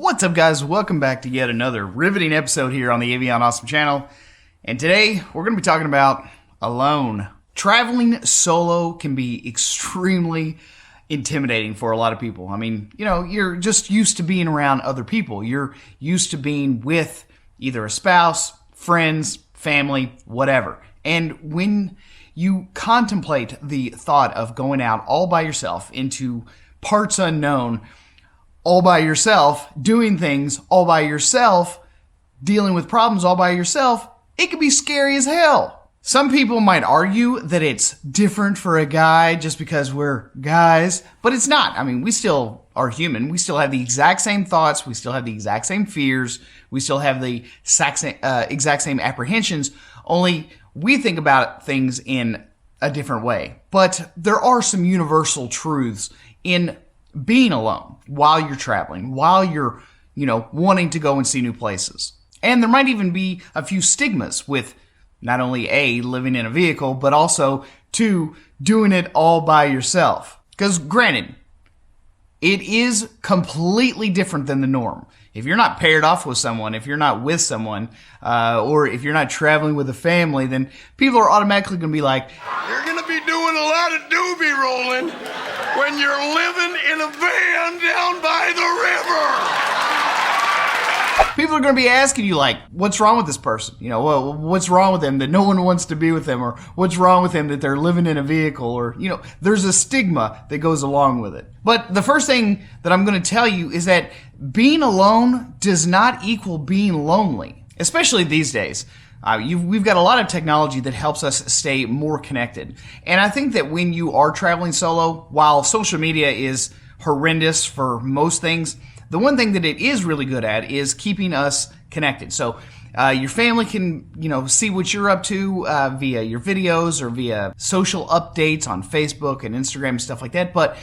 What's up, guys? Welcome back to yet another riveting episode here on the Avion Awesome channel. And today, we're going to be talking about alone. Traveling solo can be extremely intimidating for a lot of people. I mean, you're just used to being around other people. You're used to being with either a spouse, friends, family, whatever. And when you contemplate the thought of going out all by yourself into parts unknown, all by yourself, doing things all by yourself, dealing with problems all by yourself, it can be scary as hell. Some people might argue that it's different for a guy just because we're guys, but it's not. I mean, we still are human. We still have the exact same thoughts. We still have the exact same fears. We still have the exact same apprehensions, only we think about things in a different way. But there are some universal truths in being alone while you're traveling, while you're, wanting to go and see new places. And there might even be a few stigmas with not only A, living in a vehicle, but also two, doing it all by yourself. Because granted, it is completely different than the norm. If you're not paired off with someone, if you're not with someone, or if you're not traveling with a family, then people are automatically going to be like, "You're going to be doing a lot of doobie rolling when you're living in a van down by the river." People are going to be asking you, like, what's wrong with this person? What's wrong with them that no one wants to be with them? Or what's wrong with them that they're living in a vehicle? Or, there's a stigma that goes along with it. But the first thing that I'm going to tell you is that being alone does not equal being lonely, especially these days. We've got a lot of technology that helps us stay more connected. And I think that when you are traveling solo, while social media is horrendous for most things, the one thing that it is really good at is keeping us connected. So your family can, see what you're up to via your videos or via social updates on Facebook and Instagram and stuff like that. But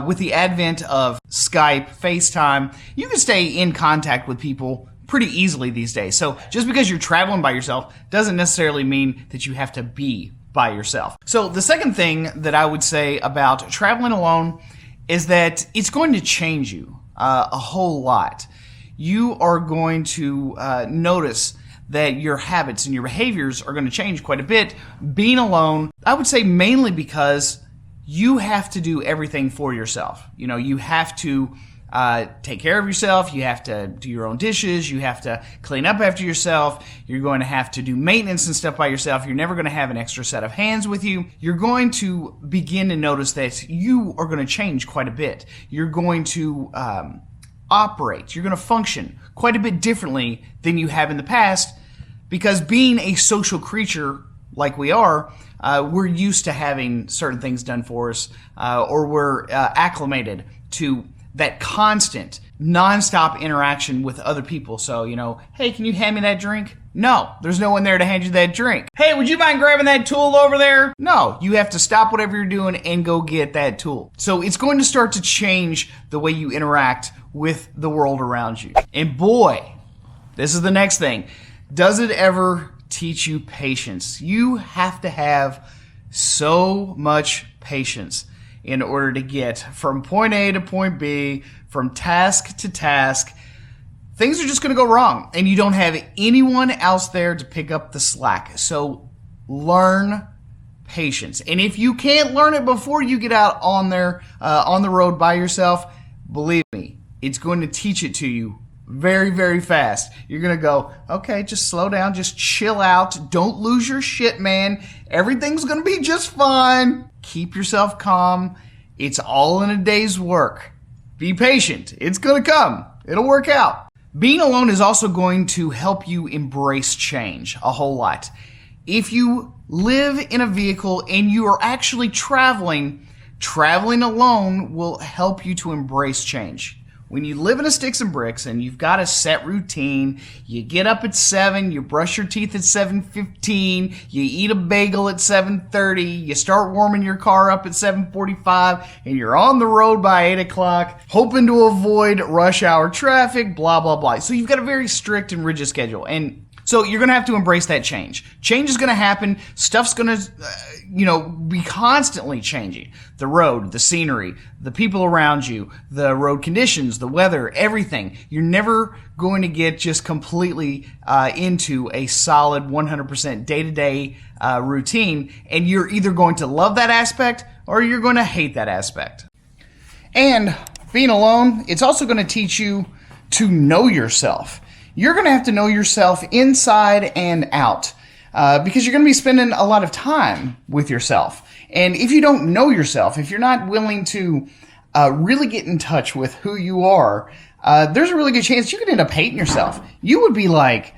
with the advent of Skype, FaceTime, you can stay in contact with people pretty easily these days. So just because you're traveling by yourself doesn't necessarily mean that you have to be by yourself. So the second thing that I would say about traveling alone is that it's going to change you a whole lot. You are going to notice that your habits and your behaviors are going to change quite a bit being alone. I would say mainly because you have to do everything for yourself. You have to take care of yourself. You have to do your own dishes. You have to clean up after yourself. You're going to have to do maintenance and stuff by yourself. You're never going to have an extra set of hands with you. You're going to begin to notice that you are going to change quite a bit. You're going to operate. You're going to function quite a bit differently than you have in the past, because being a social creature like we are, we're used to having certain things done for us, or we're acclimated to that constant, nonstop interaction with other people. So, hey, can you hand me that drink? No, there's no one there to hand you that drink. Hey, would you mind grabbing that tool over there? No, you have to stop whatever you're doing and go get that tool. So it's going to start to change the way you interact with the world around you. And boy, this is the next thing. Does it ever teach you patience? You have to have so much patience in order to get from point A to point B, from task to task. Things are just going to go wrong, and you don't have anyone else there to pick up the slack. So learn patience. And if you can't learn it before you get out on the road by yourself, believe me, it's going to teach it to you very, very fast. You're going to go, okay, just slow down, just chill out. Don't lose your shit, man. Everything's going to be just fine. Keep yourself calm. It's all in a day's work. Be patient. It's going to come. It'll work out. Being alone is also going to help you embrace change a whole lot. If you live in a vehicle and you are actually traveling alone will help you to embrace change. When you live in a sticks and bricks and you've got a set routine, you get up at 7, you brush your teeth at 7:15, you eat a bagel at 7:30, you start warming your car up at 7:45, and you're on the road by 8 o'clock, hoping to avoid rush hour traffic, blah, blah, blah. So you've got a very strict and rigid schedule. And So you're going to have to embrace that change. Change is going to happen. Stuff's going to, be constantly changing. The road, the scenery, the people around you, the road conditions, the weather, everything. You're never going to get just completely into a solid 100% day-to-day routine. And you're either going to love that aspect or you're going to hate that aspect. And being alone, it's also going to teach you to know yourself. You're going to have to know yourself inside and out because you're going to be spending a lot of time with yourself. And if you don't know yourself, if you're not willing to really get in touch with who you are, there's a really good chance you could end up hating yourself. You would be like,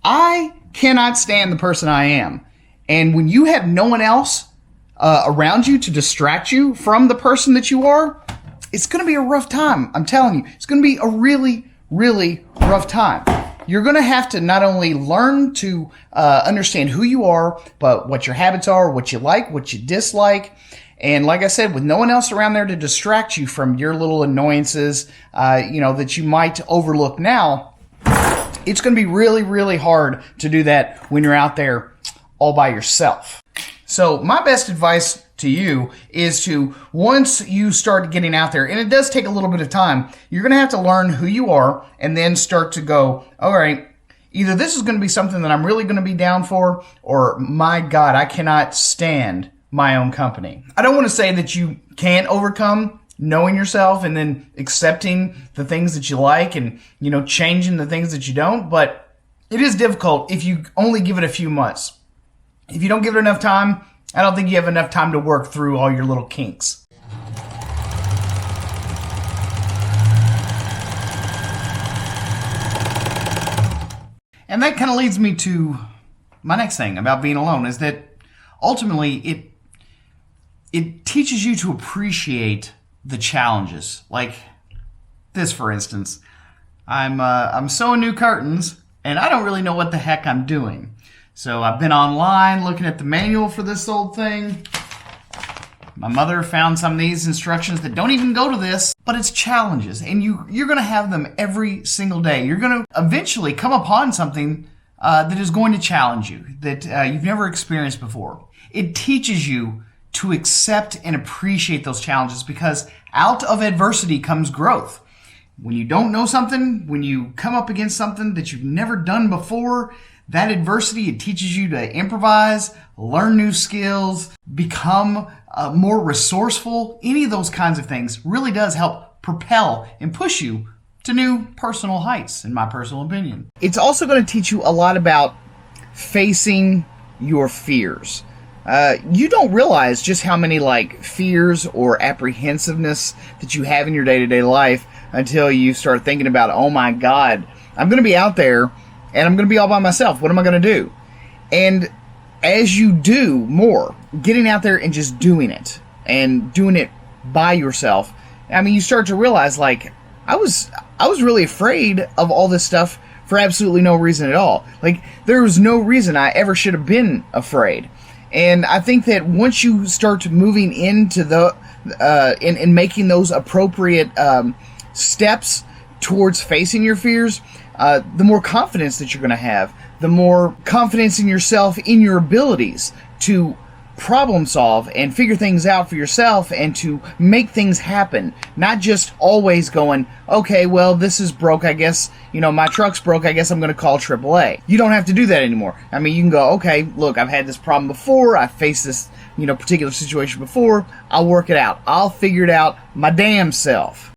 I cannot stand the person I am. And when you have no one else around you to distract you from the person that you are, it's going to be a rough time. I'm telling you, it's going to be a really, really rough time. You're going to have to not only learn to understand who you are, but what your habits are, what you like, what you dislike. And like I said, with no one else around there to distract you from your little annoyances, that you might overlook now, it's going to be really, really hard to do that when you're out there all by yourself. So my best advice to you is to, once you start getting out there, and it does take a little bit of time, you're going to have to learn who you are and then start to go, all right, either this is going to be something that I'm really going to be down for, or my God, I cannot stand my own company. I don't want to say that you can't overcome knowing yourself and then accepting the things that you like and, changing the things that you don't, but it is difficult if you only give it a few months. If you don't give it enough time, I don't think you have enough time to work through all your little kinks. And that kind of leads me to my next thing about being alone, is that ultimately it teaches you to appreciate the challenges. Like this, for instance. I'm sewing new curtains, and I don't really know what the heck I'm doing. So I've been online looking at the manual for this old thing. My mother found some of these instructions that don't even go to this, but it's challenges, and you're going to have them every single day. You're going to eventually come upon something that is going to challenge you, that you've never experienced before. It teaches you to accept and appreciate those challenges, because out of adversity comes growth. When you don't know something, when you come up against something that you've never done before, that adversity, it teaches you to improvise, learn new skills, become more resourceful. Any of those kinds of things really does help propel and push you to new personal heights, in my personal opinion. It's also going to teach you a lot about facing your fears. You don't realize just how many fears or apprehensiveness that you have in your day-to-day life until you start thinking about, oh my God, I'm going to be out there and I'm going to be all by myself. What am I going to do? And as you do more, getting out there and just doing it and doing it by yourself, you start to realize, I was really afraid of all this stuff for absolutely no reason at all. There was no reason I ever should have been afraid. And I think that once you start moving into in making those appropriate steps towards facing your fears, the more confidence that you're going to have, the more confidence in yourself, in your abilities to problem solve and figure things out for yourself and to make things happen. Not just always going, okay, well, this is broke, I guess, my truck's broke, I guess I'm going to call AAA. You don't have to do that anymore. You can go, okay, look, I've had this problem before, I've faced this, particular situation before, I'll work it out. I'll figure it out my damn self.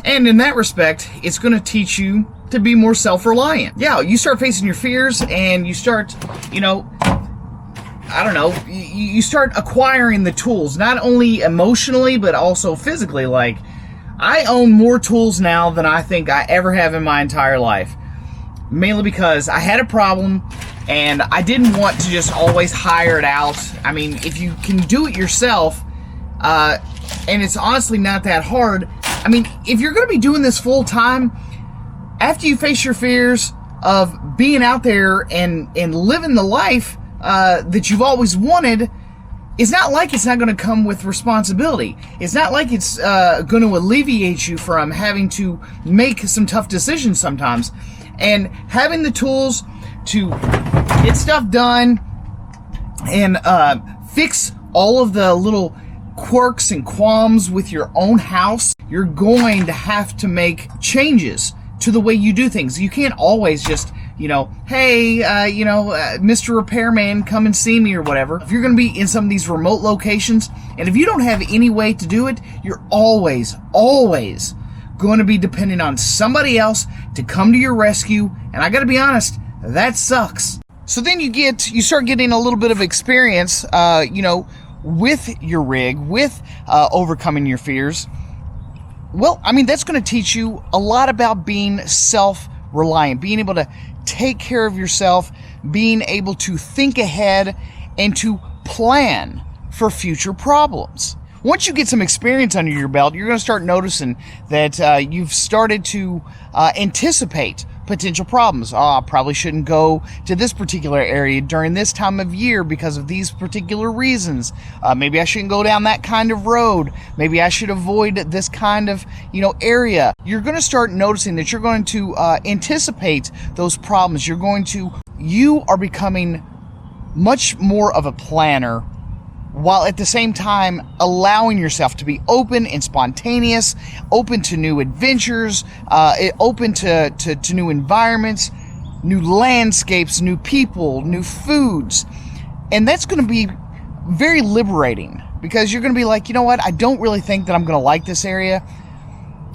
And in that respect, it's going to teach you to be more self-reliant. Yeah, you start facing your fears and you start, you start acquiring the tools, not only emotionally, but also physically. I own more tools now than I think I ever have in my entire life. Mainly because I had a problem and I didn't want to just always hire it out. If you can do it yourself, and it's honestly not that hard. If you're going to be doing this full time, after you face your fears of being out there and living the life that you've always wanted, it's not like it's not going to come with responsibility. It's not like it's going to alleviate you from having to make some tough decisions sometimes. And having the tools to get stuff done and fix all of the little quirks and qualms with your own house, you're going to have to make changes to the way you do things. You can't always just, hey, Mr. Repairman, come and see me or whatever. If you're going to be in some of these remote locations, and if you don't have any way to do it, you're always going to be dependent on somebody else to come to your rescue. And I got to be honest, that sucks. So then you start getting a little bit of experience, with your rig, with overcoming your fears. Well, I mean, that's going to teach you a lot about being self-reliant, being able to take care of yourself, being able to think ahead and to plan for future problems. Once you get some experience under your belt, you're going to start noticing that you've started to anticipate potential problems. I probably shouldn't go to this particular area during this time of year because of these particular reasons. Maybe I shouldn't go down that kind of road. Maybe I should avoid this kind of, area. You're going to start noticing that you're going to anticipate those problems. You are becoming much more of a planner, while at the same time allowing yourself to be open and spontaneous, open to new adventures, open to new environments, new landscapes, new people, new foods. And that's going to be very liberating, because you're going to be like, you know what, I don't really think that I'm going to like this area.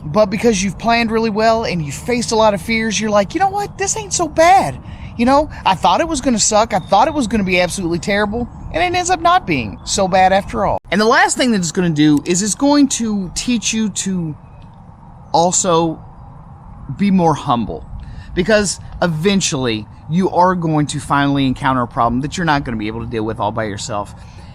But because you've planned really well and you've faced a lot of fears, you're like, you know what, this ain't so bad. I thought it was going to suck. I thought it was going to be absolutely terrible. And it ends up not being so bad after all. And the last thing that it's going to do is it's going to teach you to also be more humble. Because eventually you are going to finally encounter a problem that you're not going to be able to deal with all by yourself.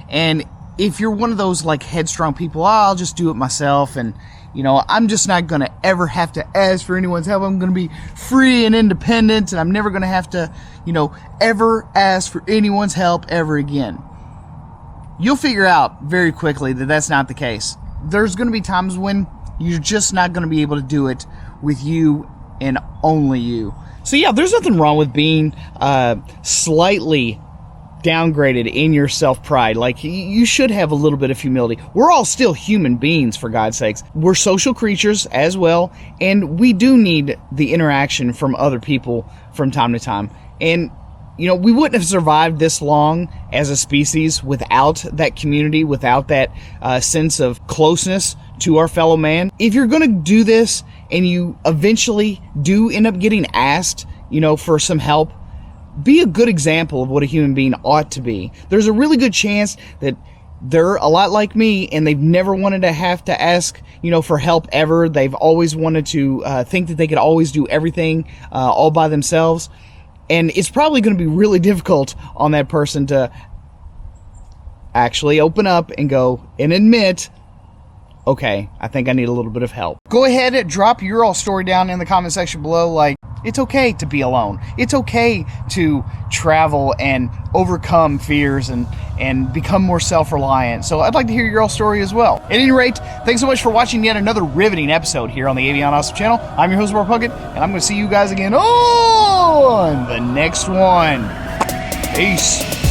And if you're one of those like headstrong people, I'll just do it myself, and I'm just not going to ever have to ask for anyone's help. I'm going to be free and independent, and I'm never going to have to, ever ask for anyone's help ever again. You'll figure out very quickly that that's not the case. There's going to be times when you're just not going to be able to do it with you and only you. So yeah, there's nothing wrong with being slightly downgraded in your self-pride. Like, you should have a little bit of humility. We're all still human beings, for God's sakes. We're social creatures as well, and we do need the interaction from other people from time to time. And we wouldn't have survived this long as a species without that community, without that sense of closeness to our fellow man. If you're going to do this and you eventually do end up getting asked, for some help, be a good example of what a human being ought to be. There's a really good chance that they're a lot like me, and they've never wanted to have to ask, for help ever. They've always wanted to think that they could always do everything all by themselves. And it's probably going to be really difficult on that person to actually open up and go and admit, okay, I think I need a little bit of help. Go ahead and drop your all story down in the comment section below. Like, it's okay to be alone. It's okay to travel and overcome fears and become more self-reliant. So I'd like to hear your all story as well. At any rate, thanks so much for watching yet another riveting episode here on the Avion Awesome channel. I'm your host, Mark Puckett, and I'm going to see you guys again on the next one. Peace.